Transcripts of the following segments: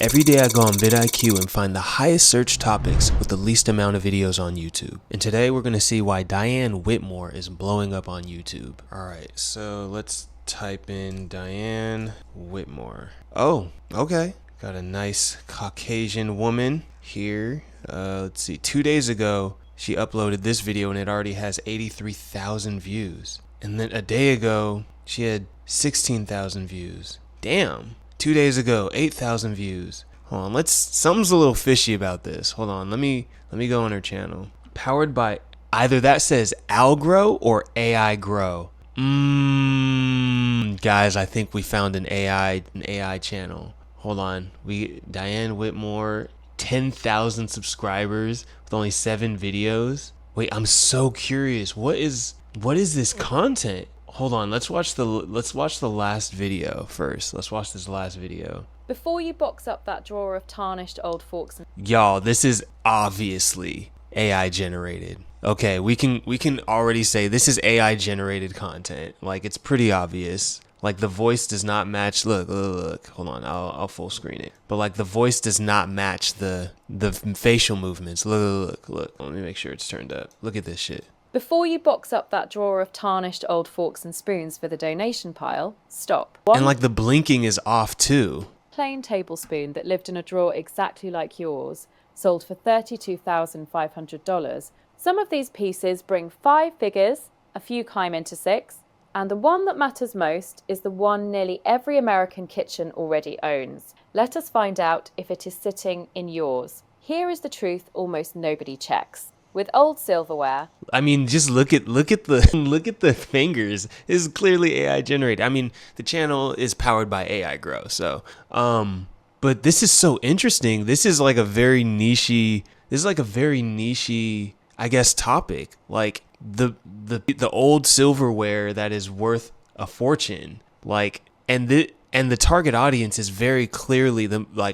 Every day I go on vidIQ and find the highest search topics with the least amount of videos on YouTube. And today we're going to see why Diane Whitmore is blowing up on YouTube. Alright, so let's type in Diane Whitmore. Oh, okay. Got a nice Caucasian woman here. Let's see, 2 days ago she uploaded this video and it already has 83,000 views. And then a day ago she had 16,000 views. Damn. 2 days ago, 8,000 views. Hold on, something's a little fishy about this. Hold on, let me go on her channel. Powered by, either that says Algrow or AI Grow. Guys, I think we found an AI channel. Hold on, Diane Whitmore, 10,000 subscribers with only 7 videos. Wait, I'm so curious. What is this content? Hold on, let's watch the last video first. Let's watch this last video. Before you box up that drawer of tarnished old forks and... Y'all, this is obviously AI generated. Okay, we can already say this is AI generated content. Like, it's pretty obvious. Like, the voice does not match. Look. Hold on, I'll full screen it. But like, the voice does not match the facial movements. Look. Let me make sure it's turned up. Look at this shit. Before you box up that drawer of tarnished old forks and spoons for the donation pile, stop. And like, the blinking is off too. Plain tablespoon that lived in a drawer exactly like yours, sold for $32,500. Some of these pieces bring 5 figures, a few climb into 6, and the one that matters most is the one nearly every American kitchen already owns. Let us find out if it is sitting in yours. Here is the truth almost nobody checks. With old silverware. I mean, just look at the fingers. This is clearly AI generated. I mean, the channel is powered by AI Grow. So, but this is so interesting. This is like a very niche-y, I guess, topic. Like the old silverware that is worth a fortune. Like, and the target audience is very clearly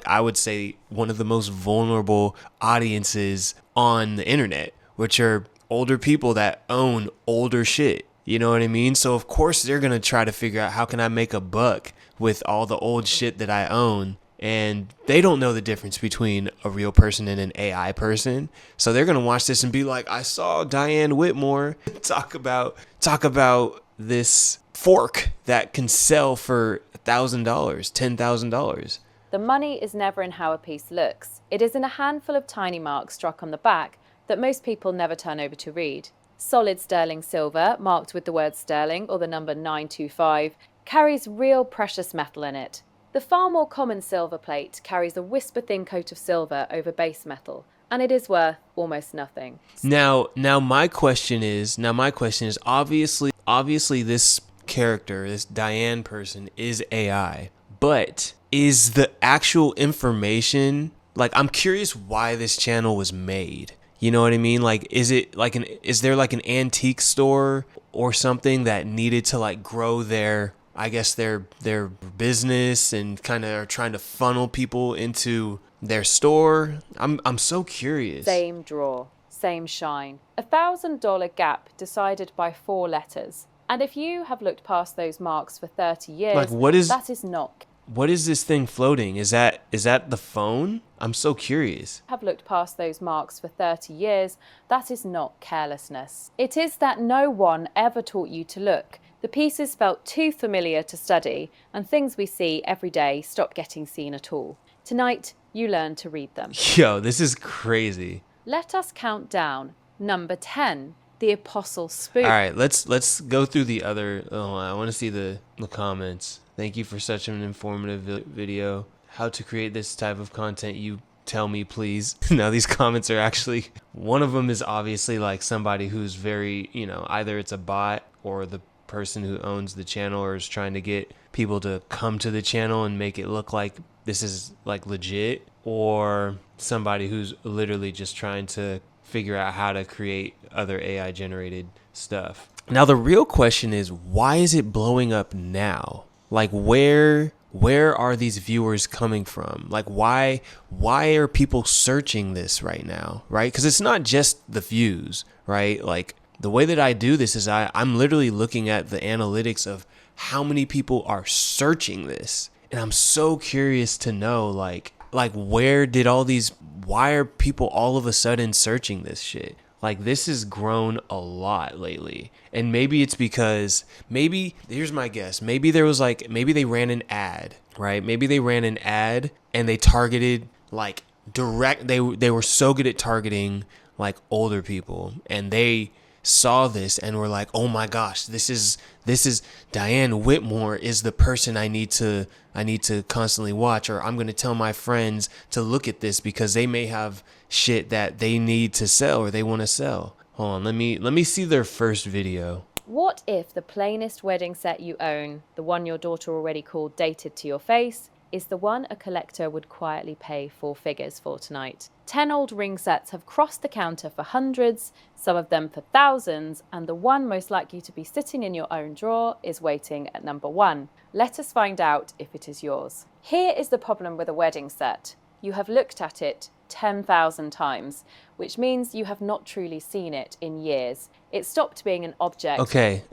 I would say one of the most vulnerable audiences on the internet, which are older people that own older shit. You know what I mean? So of course they're going to try to figure out, how can I make a buck with all the old shit that I own? And they don't know the difference between a real person and an AI person. So they're going to watch this and be like, I saw Diane Whitmore talk about this fork that can sell for $1,000, $10,000. The money is never in how a piece looks. It is in a handful of tiny marks struck on the back that most people never turn over to read. Solid sterling silver, marked with the word sterling or the number 925, carries real precious metal in it. The far more common silver plate carries a whisper-thin coat of silver over base metal, and it is worth almost nothing. Now my question is obviously this character, this Diane person, is AI, but is the actual information, like, I'm curious why this channel was made. You know what I mean? Like, is there like an antique store or something that needed to like grow their business and kind of are trying to funnel people into their store? I'm so curious. Same drawer, same shine. $1,000 gap decided by 4 letters. And if you have looked past those marks for 30 years, like, that is not. What is this thing floating? Is that the phone? I'm so curious. Have looked past those marks for 30 years, that is not carelessness. It is that no one ever taught you to look. The pieces felt too familiar to study, and things we see every day stop getting seen at all. Tonight, you learn to read them. Yo, this is crazy. Let us count down. Number 10. The Apostle Spoon. All right, let's go through the other. Oh, I want to see the comments. Thank you for such an informative video. How to create this type of content, you tell me, please. Now these comments are actually, one of them is obviously like somebody who's very, either it's a bot or the person who owns the channel or is trying to get people to come to the channel and make it look like this is like legit, or somebody who's literally just trying to figure out how to create other AI generated stuff. Now the real question is, why is it blowing up now? Like, where are these viewers coming from? Like, why are people searching this right now, right? Because it's not just the views, right? Like, the way that I do this is I'm literally looking at the analytics of how many people are searching this. And I'm so curious to know, like, like, where did all these, why are people all of a sudden searching this shit? Like, this has grown a lot lately. And maybe it's because, maybe, here's my guess. Maybe there was like, maybe they ran an ad, right? Maybe they ran an ad and they targeted like they were so good at targeting like older people, and they saw this and were like, oh my gosh, this is Diane Whitmore is the person I need to constantly watch, or I'm going to tell my friends to look at this because they may have shit that they need to sell or they want to sell. Hold on, let me see their first video. What if the plainest wedding set you own, the one your daughter already called dated to your face, is the one a collector would quietly pay 4 figures for tonight? 10 old ring sets have crossed the counter for hundreds, some of them for thousands, and the one most likely to be sitting in your own drawer is waiting at number 1. Let us find out if it is yours. Here is the problem with a wedding set. You have looked at it 10,000 times, which means you have not truly seen it in years. It stopped being an object. Okay.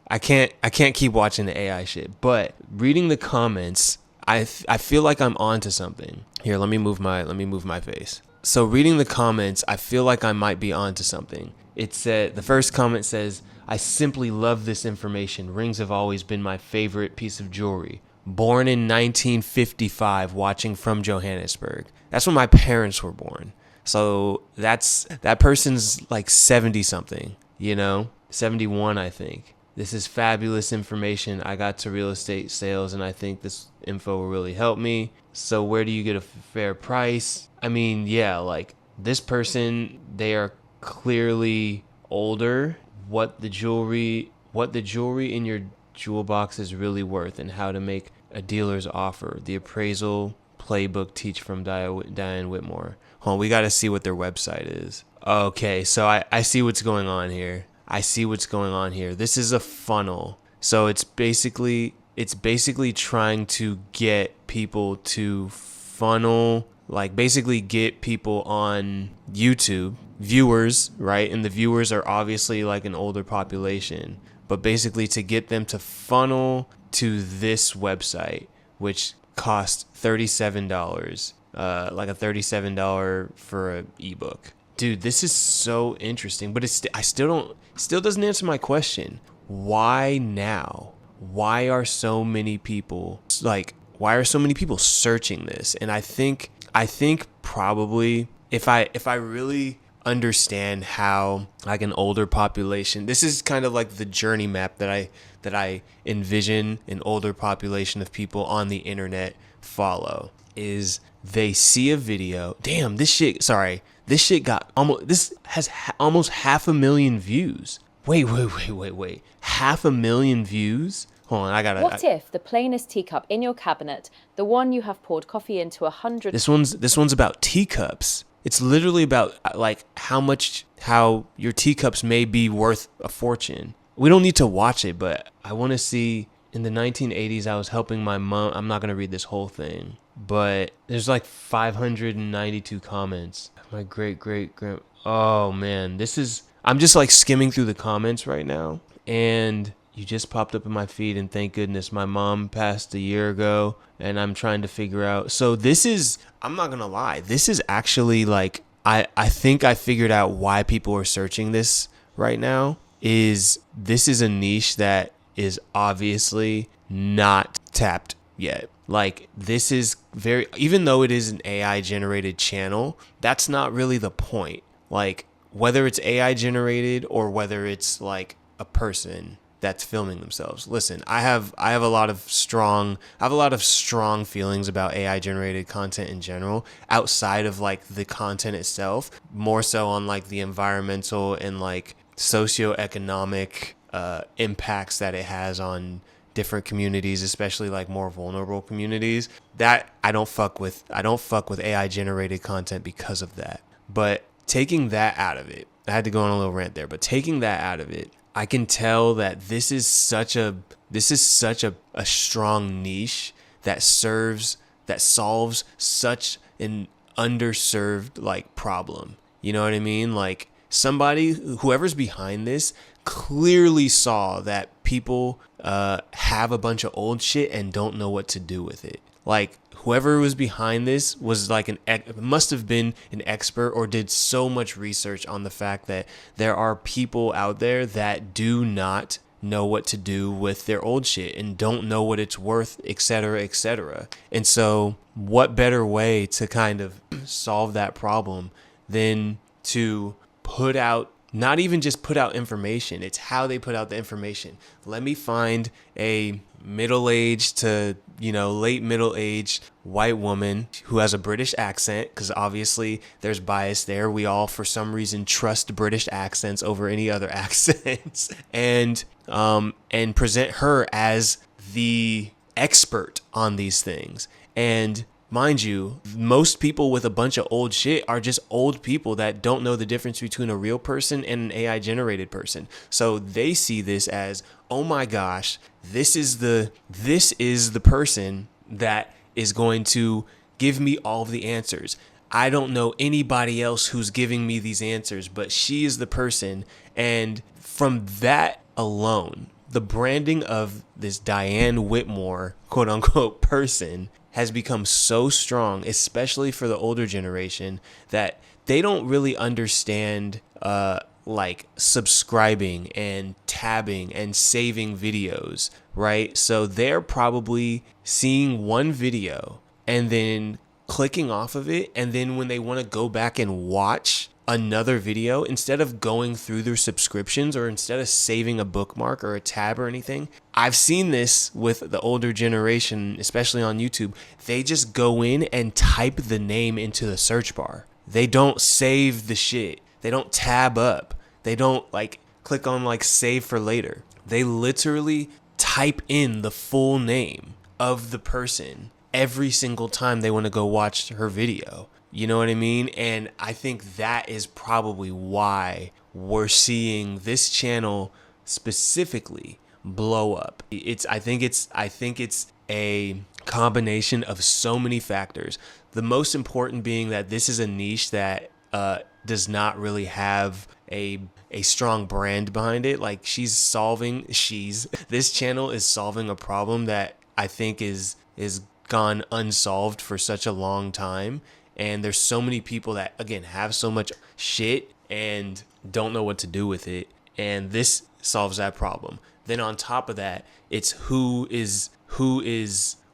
I can't keep watching the AI shit, but reading the comments, I feel like I'm onto something. Here, let me move my face. So reading the comments, I feel like I might be onto something. It said, the first comment says, I simply love this information. Rings have always been my favorite piece of jewelry. Born in 1955, watching from Johannesburg. That's when my parents were born. So that person's like 70 something, 71, I think. This is fabulous information. I got to real estate sales and I think this info will really help me. So where do you get a fair price? I mean, yeah, like this person, they are clearly older. What the jewelry in your jewel box is really worth and how to make a dealer's offer. The appraisal playbook teach from Diane Whitmore. Hold on, we got to see what their website is. Okay, so I see what's going on here. This is a funnel. So it's basically trying to get people to funnel, like basically get people on YouTube, viewers, right? And the viewers are obviously like an older population, but basically to get them to funnel to this website, which cost $37, like a $37 for an ebook. Dude, this is so interesting, but still doesn't answer my question. Why now? Why are so many people searching this? And I think probably if I really understand how like an older population, this is kind of like the journey map that I envision an older population of people on the internet follow, is they see a video. Damn, this shit got this has almost 500,000 views. Wait. 500,000 views? Hold on, What if the plainest teacup in your cabinet, the one you have poured coffee into 100... This one's about teacups. It's literally about like how your teacups may be worth a fortune. We don't need to watch it, but I want to see. In the 1980s, I was helping my mom. I'm not going to read this whole thing, but there's like 592 comments. My great-great-grand. Oh man, I'm just like skimming through the comments right now, and you just popped up in my feed, and thank goodness my mom passed a year ago, and I'm trying to figure out. So I'm not going to lie, this is actually like, I think I figured out why people are searching this right now. This is a niche that is obviously not tapped yet. Like, this is even though it is an AI generated channel, that's not really the point. Like, whether it's AI generated or whether it's like a person that's filming themselves. Listen, I have a lot of strong feelings about AI generated content in general, outside of like the content itself, more so on like the environmental and like socioeconomic impacts that it has on different communities, especially like more vulnerable communities. That I don't fuck with AI generated content because of that. But taking that out of it, I had to go on a little rant there, but taking that out of it, I can tell that this is such a strong niche that solves such an underserved like problem. You know what I mean? Like, whoever's behind this clearly saw that people have a bunch of old shit and don't know what to do with it. Like, whoever was behind this was like must have been an expert or did so much research on the fact that there are people out there that do not know what to do with their old shit and don't know what it's worth, etc., etc. And so what better way to kind of solve that problem than to put out, not even just put out information, it's how they put out the information. Let me find a middle-aged to, late middle-aged white woman who has a British accent, because obviously there's bias there. We all, for some reason, trust British accents over any other accents, and present her as the expert on these things. And mind you, most people with a bunch of old shit are just old people that don't know the difference between a real person and an AI generated person. So they see this as, oh my gosh, this is the person that is going to give me all of the answers. I don't know anybody else who's giving me these answers, but she is the person. And from that alone, the branding of this Diane Whitmore, quote unquote, person has become so strong, especially for the older generation, that they don't really understand like subscribing and tabbing and saving videos, right? So they're probably seeing one video and then clicking off of it, and then when they want to go back and watch another video, instead of going through their subscriptions or instead of saving a bookmark or a tab or anything, I've seen this with the older generation, especially on YouTube. They just go in and type the name into the search bar. They don't save the shit. They don't tab up. They don't like click on like save for later. They literally type in the full name of the person every single time they want to go watch her video. You know what I mean? And I think that is probably why we're seeing this channel specifically blow up. I think it's a combination of so many factors. The most important being that this is a niche that does not really have a strong brand behind it. Like this channel is solving a problem that I think is gone unsolved for such a long time. And there's so many people that, again, have so much shit and don't know what to do with it. And this solves that problem. Then on top of that, it's who is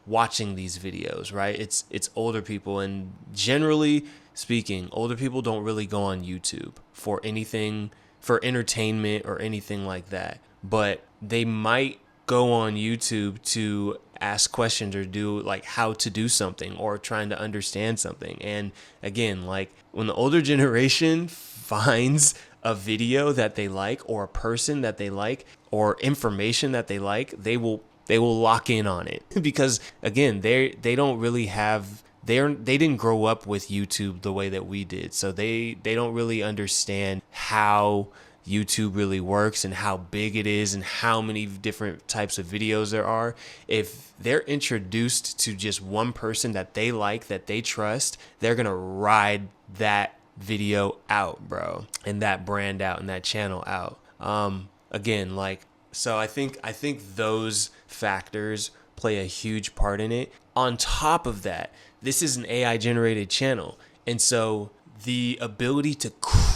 watching these videos, right? It's older people. And generally speaking, older people don't really go on YouTube for anything, for entertainment or anything like that. But they might go on YouTube to ask questions or do like how to do something or trying to understand something. And again, like when the older generation finds a video that they like or a person that they like or information that they like, they will lock in on it because again, they don't really have, they didn't grow up with YouTube the way that we did. So they don't really understand how YouTube really works and how big it is and how many different types of videos there are. If they're introduced to just one person that they like, that they trust, they're gonna ride that video out, bro, and that brand out and that channel out. Again, like, so I think those factors play a huge part in it. On top of that, this is an AI generated channel, and so the ability to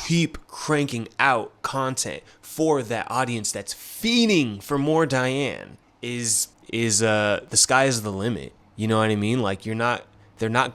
keep cranking out content for that audience that's fiending for more Diane is the sky is the limit. You know what I mean? Like they're not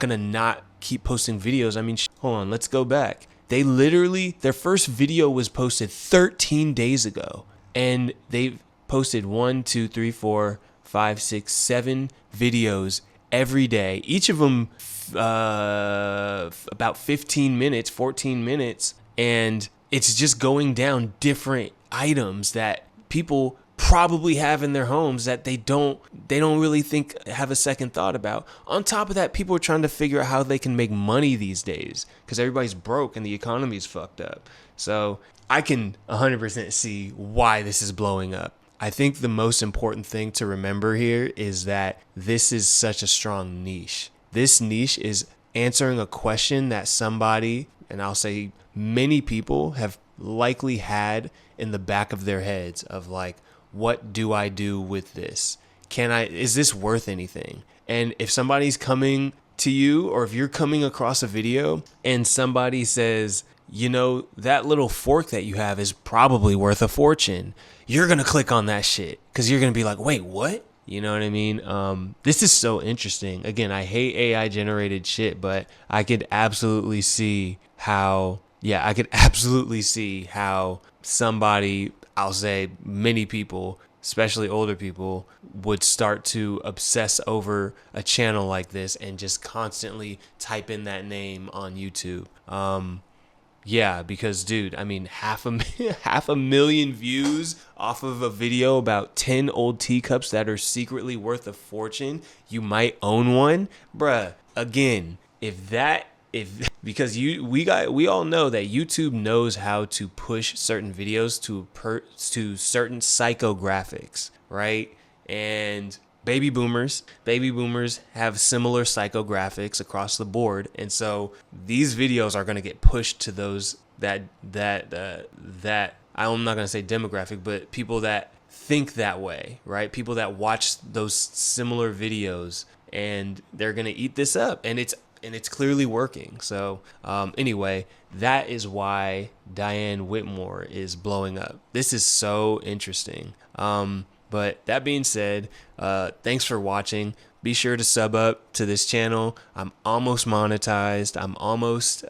gonna not keep posting videos. I mean, hold on, let's go back. They literally, their first video was posted 13 days ago, and they've posted 1, 2, 3, 4, 5, 6, 7 videos every day. Each of them about 15 minutes, 14 minutes, and it's just going down different items that people probably have in their homes that they don't really have a second thought about. On top of that, people are trying to figure out how they can make money these days because everybody's broke and the economy is fucked up. So I can 100% see why this is blowing up. I think the most important thing to remember here is that this is such a strong niche. This niche is answering a question that somebody, and I'll say many people, have likely had in the back of their heads of like, what do I do with this? Is this worth anything? And if somebody's coming to you, or if you're coming across a video and somebody says, you know, that little fork that you have is probably worth a fortune, you're going to click on that shit because you're going to be like, wait, what? You know what I mean? This is so interesting. Again, I hate AI generated shit, but I could absolutely see how, somebody, I'll say many people, especially older people, would start to obsess over a channel like this and just constantly type in that name on YouTube. Yeah, because dude, I mean, half a million views off of a video about 10 old teacups that are secretly worth a fortune. You might own one, bruh. Again, because we all know that YouTube knows how to push certain videos to certain psychographics, right? And baby boomers have similar psychographics across the board, and so these videos are going to get pushed to those that I'm not going to say demographic, but people that think that way, right? People that watch those similar videos, and they're going to eat this up, and it's clearly working. So anyway, that is why Diane Whitmore is blowing up. This is so interesting. But that being said, thanks for watching. Be sure to sub up to this channel. I'm almost monetized. I'm almost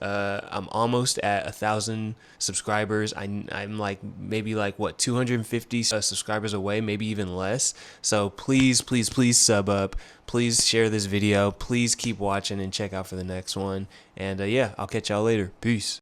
at 1,000 subscribers. I'm like maybe like what 250 subscribers away, maybe even less. So please sub up. Please share this video. Please keep watching and check out for the next one. And yeah, I'll catch y'all later. Peace.